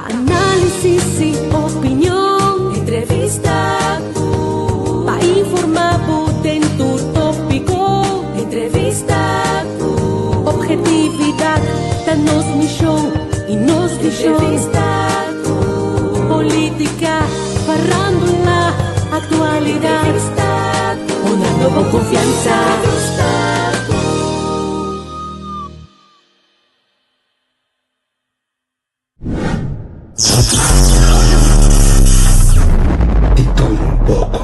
Análisis y opinión, entrevista, para informar en tu tópico, entrevista, objetividad, danos mi show y nos entrevista, política, farándula, actualidad, una nueva confianza. De todo un poco.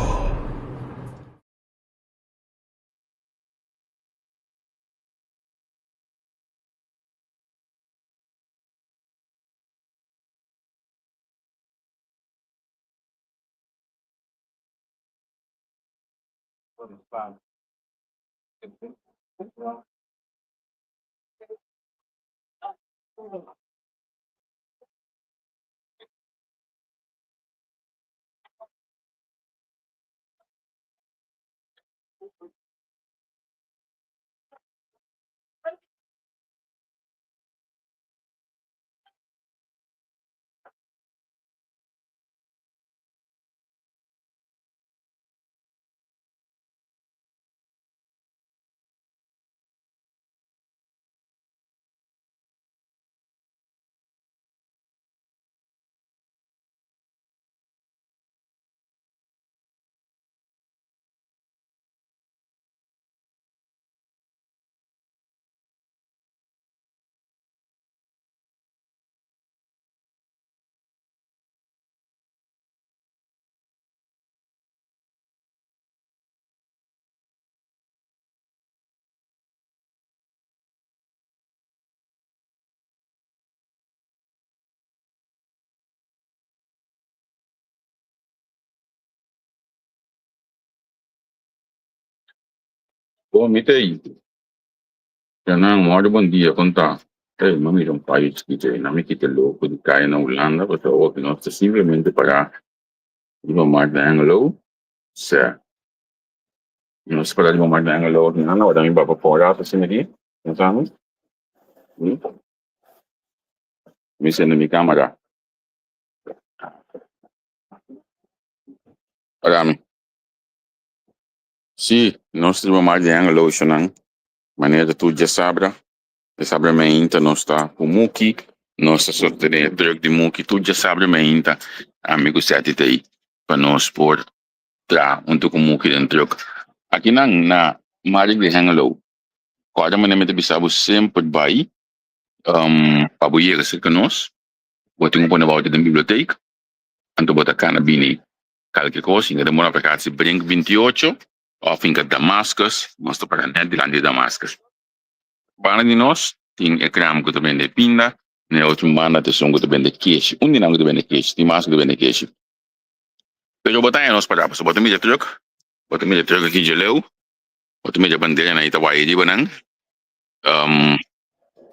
Bom, mitei. Janang, moro bom dia, conta. Mami, um país que tem, não me quita louco de cair na Holanda, porque eu que nós simplesmente para ir mais na Anglo, se nós para ir mais na Anglo, não, não, dá-me para fora, assim aqui, não sabe? Me sendo minha câmera. Olha, se nós temos mais na Anglo, Janang, maneira tu já sabe ainda, nós está com Muki, nós sorteio drug de Muki, tu já sabe ainda, amigo sete aí, para nós por tra untuk Muki dan drug. Aqui na Marig de Hengelo, cada maneira me bisabo sempre vai, pabuyeira se conosco, botar um pano volta da biblioteca, anto botar cana bini, qualquer coisa, ainda demora para cá se brinca 28, ou fica Damascus, mostra para net de lá de Damascus. Para de nós, tem ecrã que também de pinda, né, outro mana de som que também de queijo, dinam que também de queijo, tem mais que também de queijo. Pero botar nós para so botar mídia truck aqui de leu, botar mídia bandeira na Itaguaí de Banang.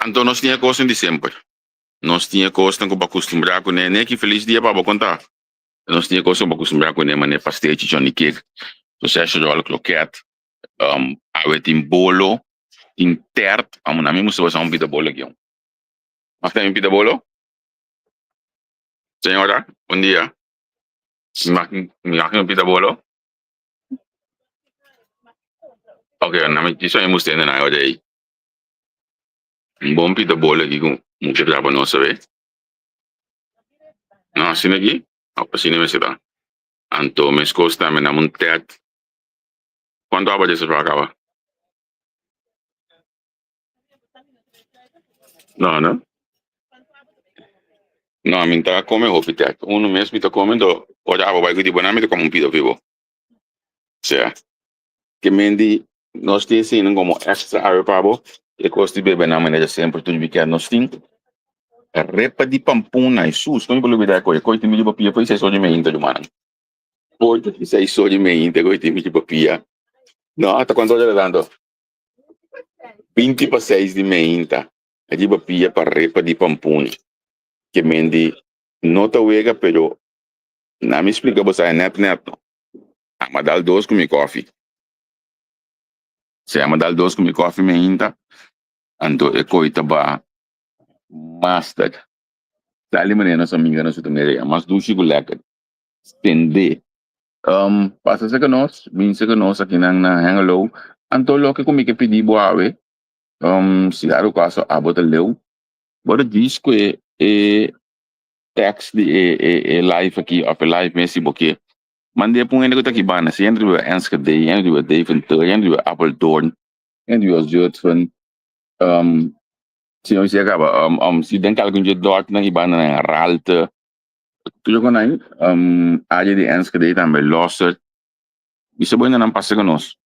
Então nós tinha coisa em dezembro. Nós tinha coisa que para acostumbrar com né que feliz dia para contar. Nós tinha coisa para acostumbrar com né pastel de Johnny Cake. So seja rola croquete, ave tem bolo, tem tert, na mesma se você um pita bolo aqui. Mas tem um pita bolo? Senhora, bom dia. Me pita bolo? Ok, na me isso é muito na hora aí. Bom pita bolo aqui com muito para nós saber. Não, assim aqui, assim me se dá. Anto me escosta me na montet. Quando a base se acaba? Não. Não, a mim tá come o pitet. Uno mesmo tá comendo, olhava vai que de banana como pita vivo. Certo? Que mendi nós temos assim como extra arpabo, e costi bebe na maneira sempre tudo que nós tem. Repa de pampuna e sus, não me olvidar coi tem de papia, foi só de meinta de mana. Pode sei só de meinta, coi tem de papia. Não, até quando olha dando 20 para 6 de meinta, a de papia para repa de pampuna. Que mendi nota wega, pero não me explica você é net. Mas dá dois com mi coffee. Se ama dal dos com mi coffee meinta, anto e coi taba master Dali maneira nossa amiga nossa também, mas do chico lekker. Stende. Passa se que nós, minse que nós aqui na Hengelo, anto lo que comigo pedi boawe, se dar o caso a bota leu, bora diz que text de live aqui, of live messi porque mande pun ene ko taki bana, se endre we enske de, endre we Deventer, endre we Apeldoorn, endre we Zuid van, se ons acaba, se denk algum je dort na ibana na Ralte, tu jo konai, aje de enske de também loser, bisa boa não passa que nós,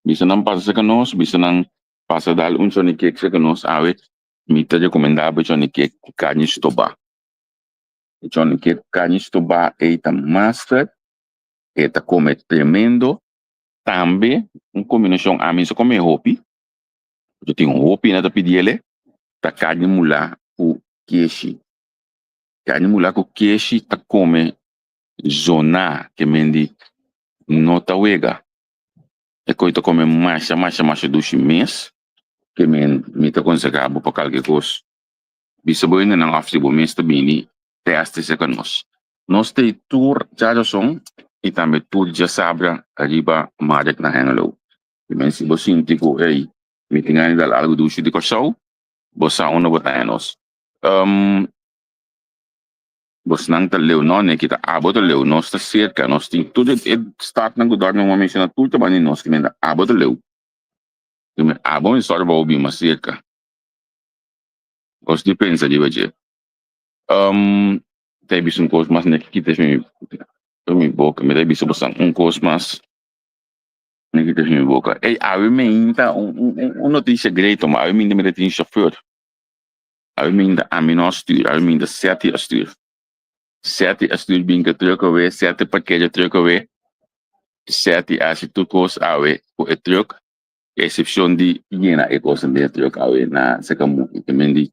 bisa não passa que nós, bisa não passa dal um soni que nós ave, mita recomendável soni que carne estoba. Soni que carne estoba eita master, eita come tremendo, também uma combinação a mim só come hopi, eu tenho hopi na pedir ele, tá carne mula com queixe, carne mula com queixe tá come zona que mendi nota wega, e coito come marcha do mês, que me tá conseguindo para qualquer coisa. Bisa boa ainda não afsi bo mês também teste se que nós tem tour já são e também tour já sabra arriba marek na Hengelo. E men se você indico aí me tem ainda algo do de coção, você não botar nós. Você não tá leu não né que tá abota leu nós tá cerca nós tem tudo start na godar no momento na tudo também nós que ainda abota leu. Que me abon só para ouvir uma cerca. Os depende de você. Tem visto coisa mais né que me boca, me tem visto coisa mais né que me boca. Ei, a mim ainda notícia grande, mas a mim ainda me tem chauffeur. A mim ainda a mim não stuur, a mim ainda sete a stuur. Sete a stuur bem que troca we, sete paquete troca we. Sete a se tu coisa a we, o troca. Excepção de higiene e coisa de troca a we na secamu que me di.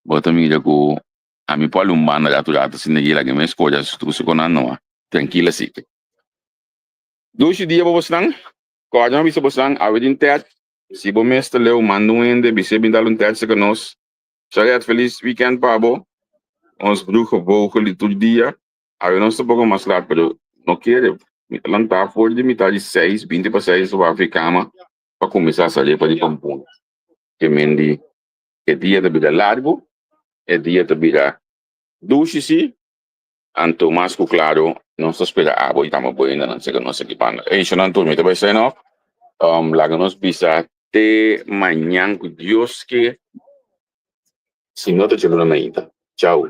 Bota mi jago a mi pode umana já tu já se neguila que me escolha tu se conan não tranquila sim. Dois dias para você não, quando bisa você não a verdade ter se bom mês leu mando ainda bisa bem dar ter se que nós já feliz weekend pabo ons bruxo vogel todo dia a ver nós pouco mais lá pero não quero me lançar for de metade 6 20 para 6 vai ficar para começar a sair para de pampum que mendi que dia de vida largo é dia de vida doce sim anto mais claro não se espera a boa e estamos boa ainda não sei que nós equipando e isso não turma também sai não lá que nós bisa te manhã com Deus que se não te chegou na ainda tchau